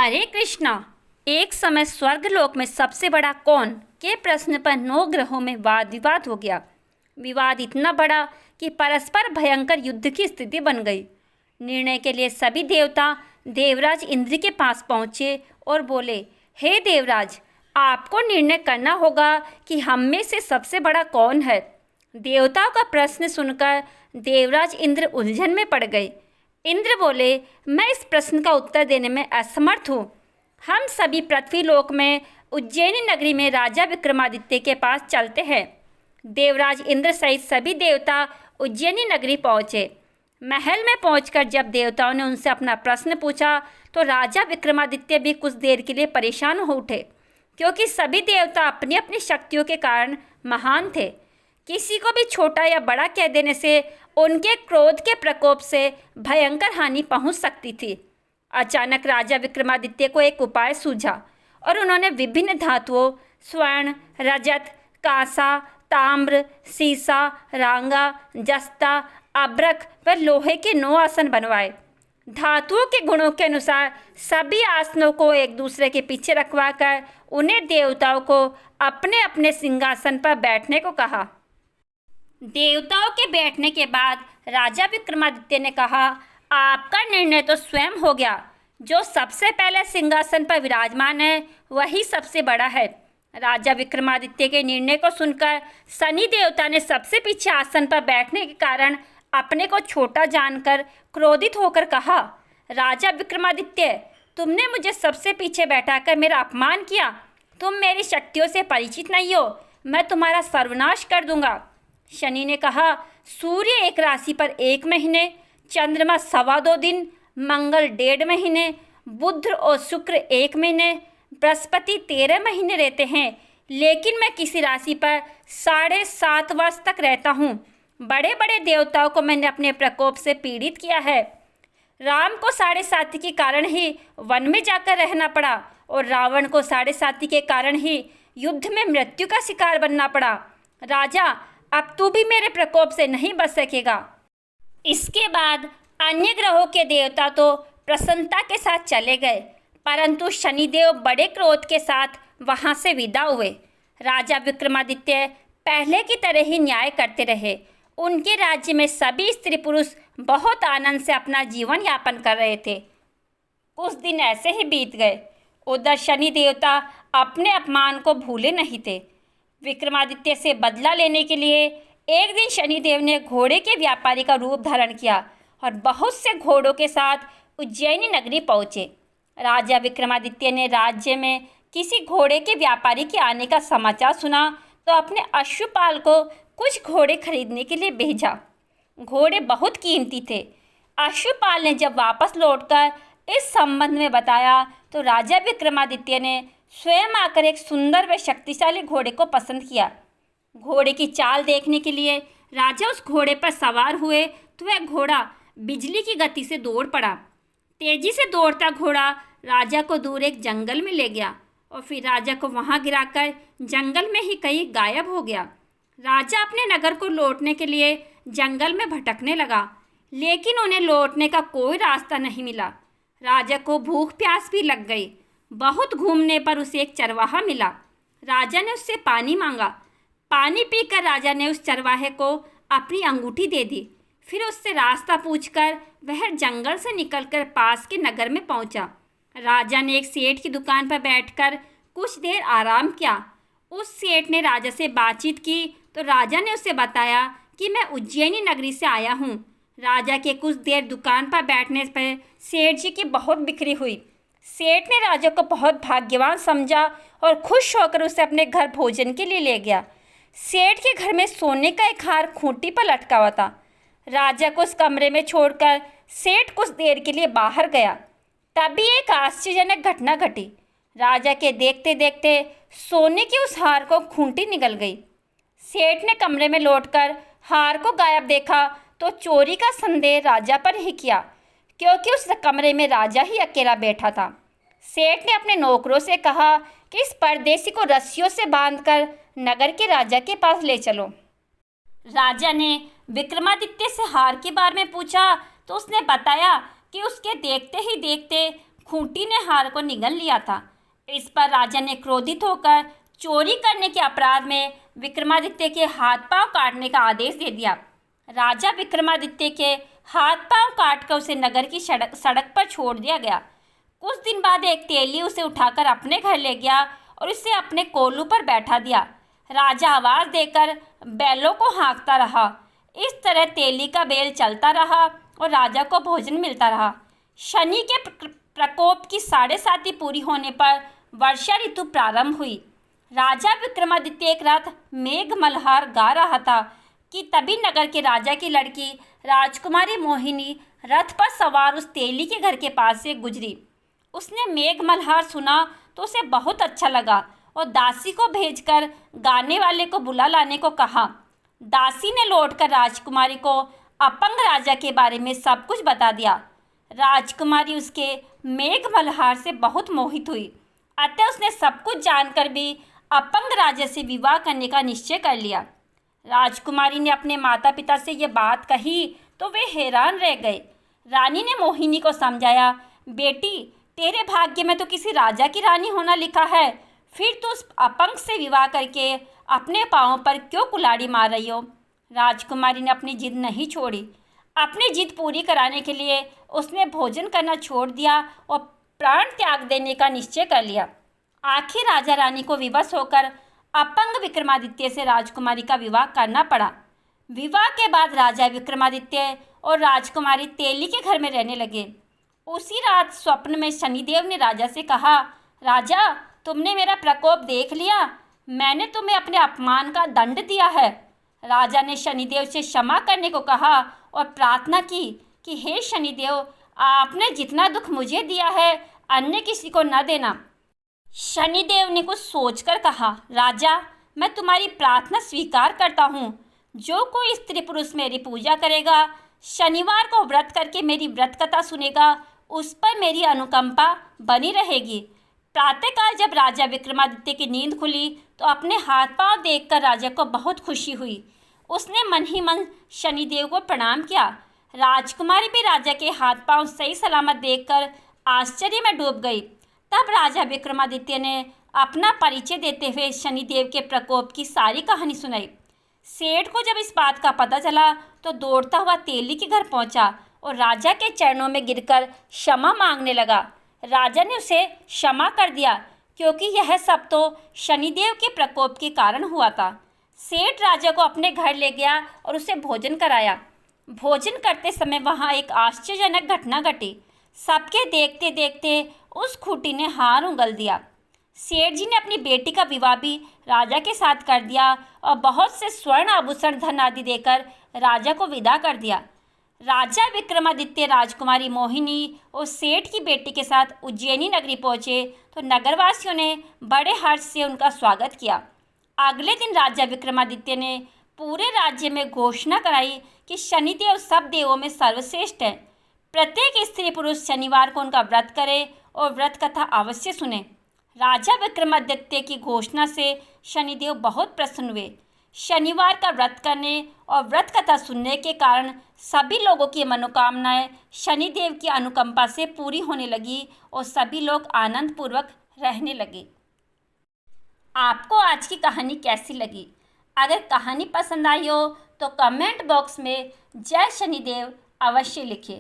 हरे कृष्णा। एक समय स्वर्गलोक में सबसे बड़ा कौन के प्रश्न पर 9 ग्रहों में वाद विवाद हो गया। विवाद इतना बड़ा कि परस्पर भयंकर युद्ध की स्थिति बन गई। निर्णय के लिए सभी देवता देवराज इंद्र के पास पहुँचे और बोले, हे देवराज, आपको निर्णय करना होगा कि हम में से सबसे बड़ा कौन है। देवताओं का प्रश्न सुनकर देवराज इंद्र उलझन में पड़ गए। इंद्र बोले, मैं इस प्रश्न का उत्तर देने में असमर्थ हूँ। हम सभी पृथ्वी लोक में उज्जैनी नगरी में राजा विक्रमादित्य के पास चलते हैं। देवराज इंद्र सहित सभी देवता उज्जैनी नगरी पहुँचे। महल में पहुंचकर जब देवताओं ने उनसे अपना प्रश्न पूछा तो राजा विक्रमादित्य भी कुछ देर के लिए परेशान हो उठे, क्योंकि सभी देवता अपनी अपनी शक्तियों के कारण महान थे। किसी को भी छोटा या बड़ा कह देने से उनके क्रोध के प्रकोप से भयंकर हानि पहुंच सकती थी। अचानक राजा विक्रमादित्य को एक उपाय सूझा और उन्होंने विभिन्न धातुओं स्वर्ण, रजत, कांसा, ताम्र, सीसा, रांगा, जस्ता, अब्रक व लोहे के 9 आसन बनवाए। धातुओं के गुणों के अनुसार सभी आसनों को एक दूसरे के पीछे रखवाकर उन्हें देवताओं को अपने अपने सिंहासन पर बैठने को कहा। देवताओं के बैठने के बाद राजा विक्रमादित्य ने कहा, आपका निर्णय तो स्वयं हो गया। जो सबसे पहले सिंहासन पर विराजमान है वही सबसे बड़ा है। राजा विक्रमादित्य के निर्णय को सुनकर शनि देवता ने सबसे पीछे आसन पर बैठने के कारण अपने को छोटा जानकर क्रोधित होकर कहा, राजा विक्रमादित्य, तुमने मुझे सबसे पीछे बैठाकर मेरा अपमान किया। तुम मेरी शक्तियों से परिचित नहीं हो। मैं तुम्हारा सर्वनाश कर दूंगा। शनि ने कहा, सूर्य एक राशि पर 1 महीने, चंद्रमा 2.25 दिन, मंगल 1.5 महीने, बुध और शुक्र 1 महीने, बृहस्पति 13 महीने रहते हैं, लेकिन मैं किसी राशि पर 7.5 वर्ष तक रहता हूँ। बड़े बड़े देवताओं को मैंने अपने प्रकोप से पीड़ित किया है। राम को 7.5 के कारण ही वन में जाकर रहना पड़ा और रावण को 7.5 के कारण ही युद्ध में मृत्यु का शिकार बनना पड़ा। राजा, अब तू भी मेरे प्रकोप से नहीं बच सकेगा। इसके बाद अन्य ग्रहों के देवता तो प्रसन्नता के साथ चले गए, परंतु शनिदेव बड़े क्रोध के साथ वहां से विदा हुए। राजा विक्रमादित्य पहले की तरह ही न्याय करते रहे। उनके राज्य में सभी स्त्री पुरुष बहुत आनंद से अपना जीवन यापन कर रहे थे। कुछ दिन ऐसे ही बीत गए। उधर शनि देवता अपने अपमान को भूले नहीं थे। विक्रमादित्य से बदला लेने के लिए एक दिन शनिदेव ने घोड़े के व्यापारी का रूप धारण किया और बहुत से घोड़ों के साथ उज्जैनी नगरी पहुँचे। राजा विक्रमादित्य ने राज्य में किसी घोड़े के व्यापारी के आने का समाचार सुना तो अपने अश्वपाल को कुछ घोड़े खरीदने के लिए भेजा। घोड़े बहुत कीमती थे। अश्वपाल ने जब वापस लौटकर इस संबंध में बताया तो राजा विक्रमादित्य ने स्वयं आकर एक सुंदर व शक्तिशाली घोड़े को पसंद किया। घोड़े की चाल देखने के लिए राजा उस घोड़े पर सवार हुए तो वह घोड़ा बिजली की गति से दौड़ पड़ा। तेजी से दौड़ता घोड़ा राजा को दूर एक जंगल में ले गया और फिर राजा को वहां गिराकर जंगल में ही कहीं गायब हो गया। राजा अपने नगर को लौटने के लिए जंगल में भटकने लगा, लेकिन उन्हें लौटने का कोई रास्ता नहीं मिला। राजा को भूख प्यास भी लग गई। बहुत घूमने पर उसे एक चरवाहा मिला। राजा ने उससे पानी मांगा। पानी पीकर राजा ने उस चरवाहे को अपनी अंगूठी दे दी। फिर उससे रास्ता पूछकर वह जंगल से निकलकर पास के नगर में पहुंचा। राजा ने एक सेठ की दुकान पर बैठकर कुछ देर आराम किया। उस सेठ ने राजा से बातचीत की तो राजा ने उसे बताया कि मैं उज्जैनी नगरी से आया हूँ। राजा के कुछ देर दुकान पर बैठने पर सेठ जी की बहुत बिक्री हुई। सेठ ने राजा को बहुत भाग्यवान समझा और खुश होकर उसे अपने घर भोजन के लिए ले गया। सेठ के घर में सोने का एक हार खूंटी पर लटका हुआ था। राजा को उस कमरे में छोड़कर सेठ कुछ देर के लिए बाहर गया। तभी एक आश्चर्यजनक घटना घटी। राजा के देखते देखते सोने के उस हार को खूंटी निगल गई। सेठ ने कमरे में लौटकर हार को गायब देखा तो चोरी का संदेह राजा पर ही किया, क्योंकि उस कमरे में राजा ही अकेला बैठा था। सेठ ने अपने नौकरों से कहा कि इस परदेसी को रस्सियों से बांधकर नगर के राजा के पास ले चलो। राजा ने विक्रमादित्य से हार के बारे में पूछा तो उसने बताया कि उसके देखते ही देखते खूंटी ने हार को निगल लिया था। इस पर राजा ने क्रोधित होकर चोरी करने के अपराध में विक्रमादित्य के हाथ पांव काटने का आदेश दे दिया। राजा विक्रमादित्य के हाथ पांव काटकर उसे नगर की सड़क पर छोड़ दिया गया। कुछ दिन बाद एक तेली उसे उठाकर अपने घर ले गया और उसे अपने कोल्हू पर बैठा दिया। राजा आवाज देकर बैलों को हाँकता रहा। इस तरह तेली का बेल चलता रहा और राजा को भोजन मिलता रहा। शनि के प्रकोप की 7.5 पूरी होने पर वर्षा ऋतु प्रारंभ हुई। राजा विक्रमादित्य एक रात मेघ मल्हार गा रहा था कि तभी नगर के राजा की लड़की राजकुमारी मोहिनी रथ पर सवार उस तेली के घर के पास से गुजरी। उसने मेघ मल्हार सुना तो उसे बहुत अच्छा लगा और दासी को भेजकर गाने वाले को बुला लाने को कहा। दासी ने लौटकर राजकुमारी को अपंग राजा के बारे में सब कुछ बता दिया। राजकुमारी उसके मेघ मल्हार से बहुत मोहित हुई, अतः उसने सब कुछ जानकर भी अपंग राजा से विवाह करने का निश्चय कर लिया। राजकुमारी ने अपने माता पिता से ये बात कही तो वे हैरान रह गए। रानी ने मोहिनी को समझाया, बेटी तेरे भाग्य में तो किसी राजा की रानी होना लिखा है, फिर तो उस अपंग से विवाह करके अपने पाँव पर क्यों कुल्हाड़ी मार रही हो। राजकुमारी ने अपनी जिद नहीं छोड़ी। अपनी जिद पूरी कराने के लिए उसने भोजन करना छोड़ दिया और प्राण त्याग देने का निश्चय कर लिया। आखिर राजा रानी को विवश होकर अपंग विक्रमादित्य से राजकुमारी का विवाह करना पड़ा। विवाह के बाद राजा विक्रमादित्य और राजकुमारी तेली के घर में रहने लगे। उसी रात स्वप्न में शनिदेव ने राजा से कहा, राजा तुमने मेरा प्रकोप देख लिया, मैंने तुम्हें अपने अपमान का दंड दिया है। राजा ने शनिदेव से क्षमा करने को कहा और प्रार्थना की कि हे शनिदेव, आपने जितना दुख मुझे दिया है अन्य किसी को न देना। शनिदेव ने कुछ सोचकर कहा, राजा मैं तुम्हारी प्रार्थना स्वीकार करता हूँ। जो कोई स्त्री पुरुष मेरी पूजा करेगा, शनिवार को व्रत करके मेरी व्रत कथा सुनेगा, उस पर मेरी अनुकंपा बनी रहेगी। प्रातःकाल जब राजा विक्रमादित्य की नींद खुली तो अपने हाथ पांव देखकर राजा को बहुत खुशी हुई। उसने मन ही मन शनिदेव को प्रणाम किया। राजकुमारी भी राजा के हाथ पांव सही सलामत देखकर आश्चर्य में डूब गई। तब राजा विक्रमादित्य ने अपना परिचय देते हुए शनिदेव के प्रकोप की सारी कहानी सुनाई। सेठ को जब इस बात का पता चला तो दौड़ता हुआ तेली के घर पहुंचा और राजा के चरणों में गिरकर क्षमा मांगने लगा। राजा ने उसे क्षमा कर दिया क्योंकि यह सब तो शनिदेव के प्रकोप के कारण हुआ था। सेठ राजा को अपने घर ले गया और उसे भोजन कराया। भोजन करते समय वहाँ एक आश्चर्यजनक घटना घटी। सबके देखते देखते उस खूंटी ने हार उंगल दिया। सेठ जी ने अपनी बेटी का विवाह भी राजा के साथ कर दिया और बहुत से स्वर्ण आभूषण धन आदि देकर राजा को विदा कर दिया। राजा विक्रमादित्य राजकुमारी मोहिनी और सेठ की बेटी के साथ उज्जैनी नगरी पहुँचे तो नगरवासियों ने बड़े हर्ष से उनका स्वागत किया। अगले दिन राजा विक्रमादित्य ने पूरे राज्य में घोषणा कराई कि शनिदेव सब देवों में सर्वश्रेष्ठ है। प्रत्येक स्त्री पुरुष शनिवार को उनका व्रत करे और व्रत कथा अवश्य सुने। राजा विक्रमादित्य की घोषणा से शनिदेव बहुत प्रसन्न हुए। शनिवार का व्रत करने और व्रत कथा सुनने के कारण सभी लोगों की मनोकामनाएं शनिदेव की अनुकंपा से पूरी होने लगी और सभी लोग आनंद पूर्वक रहने लगे। आपको आज की कहानी कैसी लगी? अगर कहानी पसंद आई हो तो कमेंट बॉक्स में जय शनिदेव अवश्य लिखें।